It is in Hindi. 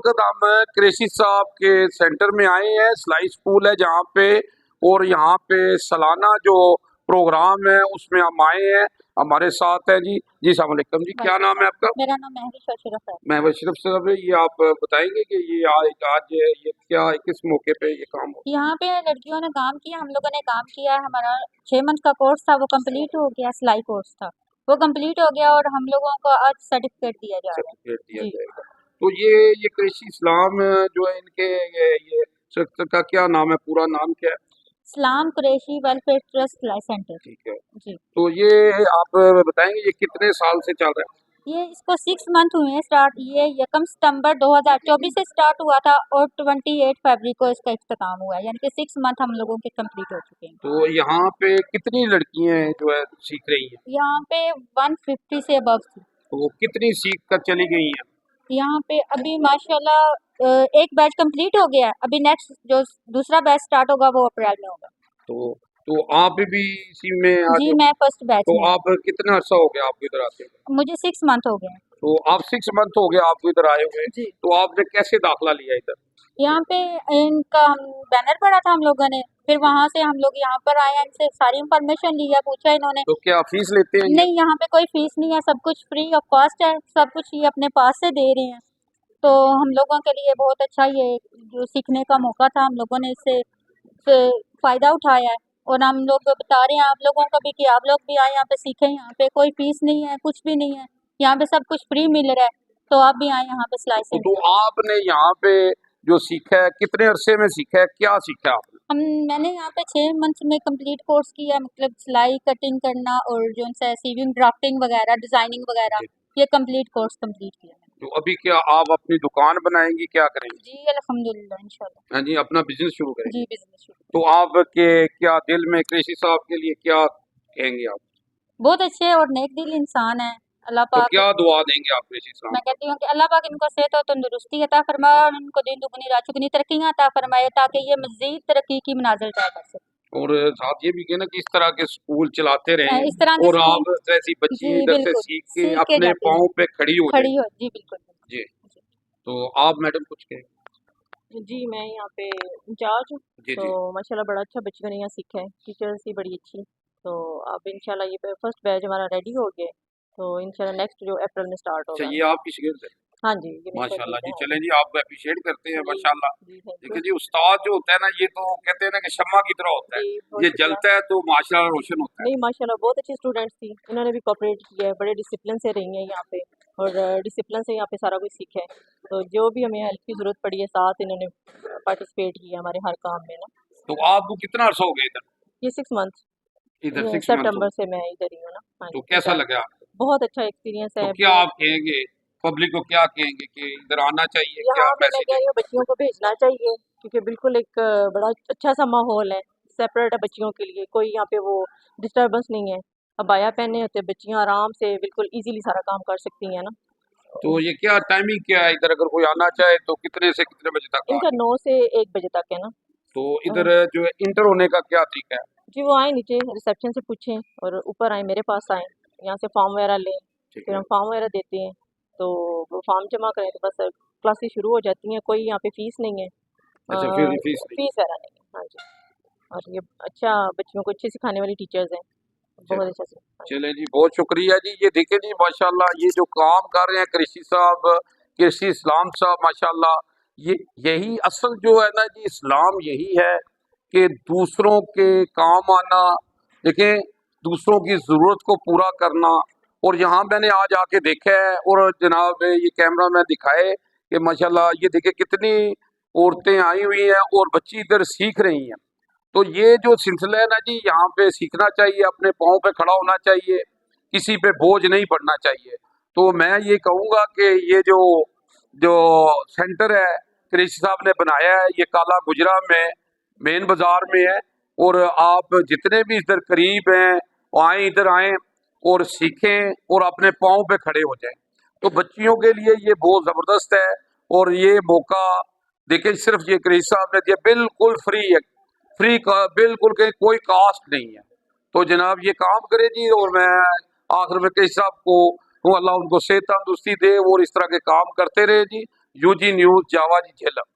वक्त हम क्रेशी साहब के सेंटर में आए हैं। सिलाई स्कूल है जहाँ पे, और यहाँ पे सालाना जो प्रोग्राम है उसमें हम आए हैं। हमारे साथ है जी। जी अस्सलाम वालेकुम जी, क्या नाम है आपका? मेरा नाम महविश अशरफ है। महविश अशरफ साहब, ये आप बताएंगे कि ये आज ये क्या किस मौके पे ये काम हो? यहाँ पे लड़कियों ने काम किया, हम लोगों ने काम किया है। हमारा 6 मंथ का कोर्स था, वो कंप्लीट हो गया। सिलाई कोर्स था, वो कंप्लीट हो गया और हम लोगों को आज सर्टिफिकेट दिया जा रहा है। सर्टिफिकेट दिया जी, जाएगा। तो ये कृषि इस्लाम जो है इनके ये संस्था का क्या नाम है, पूरा नाम क्या है? इस्लाम कुरैशी वेलफेयर ट्रस्ट सिलाई सेंटर। ठीक है। जी, तो ये आप बताएंगे ये कितने साल से चल रहा है? ये इसको 6 मंथ हुए हैं स्टार्ट। ये 1 सितंबर 2024 से स्टार्ट हुआ था और 28 फरवरी को इसका इख्तिताम हुआ है, यानी कि 6 मंथ हम लोगों के कंप्लीट हो चुके हैं। तो यहाँ पे कितनी लड़कियां जो है सीख रही हैं? यहाँ पे 150 से अबव थी। तो वो कितनी सीख कर चली गई हैं? यहाँ पे अभी माशाल्लाह एक बैच कंप्लीट हो गया। अभी नेक्स्ट जो दूसरा बैच स्टार्ट होगा वो अप्रैल में होगा। तो आप भी इसी में आ जी, जाओ। मैं फर्स्ट बैच तो में। आप कितना अर्सा हो गया आपको इधर आते हुए? मुझे 6 मंथ हो गए हैं। तो आप 6 मंथ हो गया आपको इधर आए हुए। जी, तो आपने कैसे दाखिला लिया इधर? यहाँ पे इनका बैनर पड़ा था हम लोगों ने, फिर वहाँ से हम लोग यहाँ पर आए हैं। इनसे सारी इंफॉर्मेशन ली है, पूछा इन्होंने। तो क्या फीस लेते हैं ये? नहीं, यहाँ पे कोई फीस नहीं है, सब कुछ फ्री ऑफ कॉस्ट है, सब कुछ ये अपने पास से दे रहे हैं। तो हम लोगों के लिए बहुत अच्छा ये जो सीखने का मौका था, हम लोगों ने इससे फ़ायदा उठाया है। और हम लोग बता रहे हैं आप लोगों को भी कि आप लोग भी आए यहाँ पे सीखें। यहाँ पे कोई फीस नहीं है, कुछ भी नहीं है, यहाँ पे सब कुछ फ्री मिल रहा है। तो आप भी आए यहाँ पे सिलाई तो सीखने। आपने यहाँ पे जो सीखा है कितने अरसे में सीखा है, क्या सीखा आपने? मैंने यहाँ पे 6 मंथ में कंप्लीट कोर्स किया है, मतलब सिलाई कटिंग करना और जो सा सीविंग ड्राफ्टिंग वगैरह डिज़ाइनिंग वगैरह, ये कंप्लीट कोर्स कंप्लीट किया मैंने। तो अभी क्या आप अपनी दुकान बनाएंगी, क्या करेंगी? जी अल्हम्दुलिल्लाह इंशाल्लाह। हाँ जी, अपना बिजनेस शुरू करेंगे। जी, बिजनेस शुरू। तो आपके क्या दिल में कृषि साहब के लिए क्या कहेंगे आप? बहुत अच्छे और नेक दिल इंसान है। अल्लाह तो पाक, क्या दुआ देंगे आप कृषि साहब मैं को? कहती हूँ कि अल्लाह पाक इनको सेहत और तंदुरुस्ती अता फरमाए और इनको दिन दुगनी रात चौगुनी तरक्कियां अता फरमाए, ताकि ये मज़ीद तरक्की की मनाज़िल तय कर सकें। और साथ ये भी कहना कि इस तरह के स्कूल चलाते रहें, इस तरह के और स्कूल। आप जैसी बच्ची जी, इधर से बिल्कुल, सीख के सीख के अपने जाती पाँव हैं, पे खड़ी हो खड़ी जाए। हो। जी, बिल्कुल, बिल्कुल। जी। जी। तो आप मैडम कुछ कहें? जी, मैं यहाँ पे इंचार्ज हूँ। जी तो जी। माशाल्लाह बड़ा अच्छा बच्चों ने यहाँ सीखा है, टीचर्स भी बड़ी अच्छी। तो अब इंशाल्लाह ये फर्स्ट बैच हमारा रेडी हो गया है। तो इंशाल्लाह नेक्स्ट जो अप्रैल में स्टार्ट अच्छा, होगा। ये आपकी शिगिर्द है? हाँ जी, ये मेरी माशाल्लाह शागिर्द जी, है। हाँ चलें जी, आपको अप्रिशिएट करते हैं जी, माशाल्लाह। जी थैंक यू। देखिए जी, उस्ताद जो होता है ना, ये तो कहते हैं ना कि शम्मा की तरह होता है, जी, बहुत ये शुक्रिया। जलता है तो माशाल्लाह रोशन होता है। नहीं माशाल्लाह बहुत अच्छी स्टूडेंट्स थी, इन्होंने भी कोऑपरेट किया है, बड़े डिसिप्लिन से रही हैं यहाँ पे और डिसिप्लिन से यहाँ पे सारा कुछ सीखा है। तो जो भी हमें हेल्प की ज़रूरत पड़ी है, साथ इन्होंने पार्टिसिपेट किया हमारे हर काम में ना। तो आपको कितना अर्सा हो गया इधर? ये 6 मंथ, इधर ये 6 मंथ हो सितंबर गए। से मैं इधर ही हूँ ना। हाँ तो जी, कैसा इंचार्ज। लगा आपको? बहुत अच्छा एक्सपीरियंस तो है। क्या बहुत आप कहेंगे, पब्लिक को क्या कहेंगे कि इधर आना चाहिए, क्या यहाँ पे मैं मैसेज कह है? रही हूँ बच्चियों को भेजना चाहिए, क्योंकि बिल्कुल एक बड़ा अच्छा सा माहौल है, सेपरेट है बच्चियों के लिए, कोई यहाँ पे वो डिस्टर्बेंस नहीं है। अबाया पहने होते बच्चियाँ आराम से बिल्कुल इजीली सारा काम कर सकती हैं ना। तो ये क्या टाइमिंग क्या है इधर, अगर कोई आना चाहे तो कितने से कितने बजे तक आ? इनका 9 से 1 बजे तक है ना। तो अ, इधर जो है इंटर होने का क्या तरीका है? जी वो आए नीचे रिसेप्शन से पूछें और ऊपर आए मेरे पास आए, यहाँ से फॉर्म वगैरह लें, ठीक फिर है। हम फॉर्म वगैरह देते हैं। तो वो फॉर्म जमा करें तो बस क्लासेस शुरू हो जाती हैं, कोई यहाँ पे फीस नहीं है। अच्छा, फिर फीस नहीं? फीस वगैरह नहीं है। हाँ जी, और ये अच्छा बच्चियों को अच्छे सिखाने वाली टीचर्स हैं, बहुत अच्छा से। हाँ जी। चले जी, बहुत शुक्रिया जी। ये देखे जी माशाल्लाह, ये जो काम कर रहे हैं कृषि साहब, कृषि इस्लाम साहब माशाल्लाह, ये यही असल जो है ना जी, इस्लाम यही है कि दूसरों के काम आना, देखें, दूसरों की ज़रूरत को पूरा करना। और यहाँ मैंने आज आके देखा है, और जनाब ये कैमरा में दिखाए कि माशाल्लाह ये देखे कितनी औरतें आई हुई हैं और बच्ची इधर सीख रही हैं। तो ये जो सिलसिला है ना जी, यहाँ पे सीखना चाहिए, अपने पाँव पे खड़ा होना चाहिए, किसी पे बोझ नहीं पड़ना चाहिए। तो मैं ये कहूँगा कि ये जो जो सेंटर है कृषि साहब ने बनाया है, ये काला गुजरा में मेन बाजार में है। और आप जितने भी इधर करीब हैं आए, इधर आएँ और सीखें और अपने पाँव पे खड़े हो जाएं। तो बच्चियों के लिए ये बहुत ज़बरदस्त है। और ये मौका देखिए, सिर्फ ये कृषि साहब ने दिया, बिल्कुल फ्री है, फ्री का बिल्कुल के कोई कास्ट नहीं है। तो जनाब ये काम करे जी, और मैं आखिर में कृषि साहब को अल्लाह उनको सेहत तंदुरुस्ती दे और इस तरह के काम करते रहे जी। UG न्यूज़ जावा जी झेलम।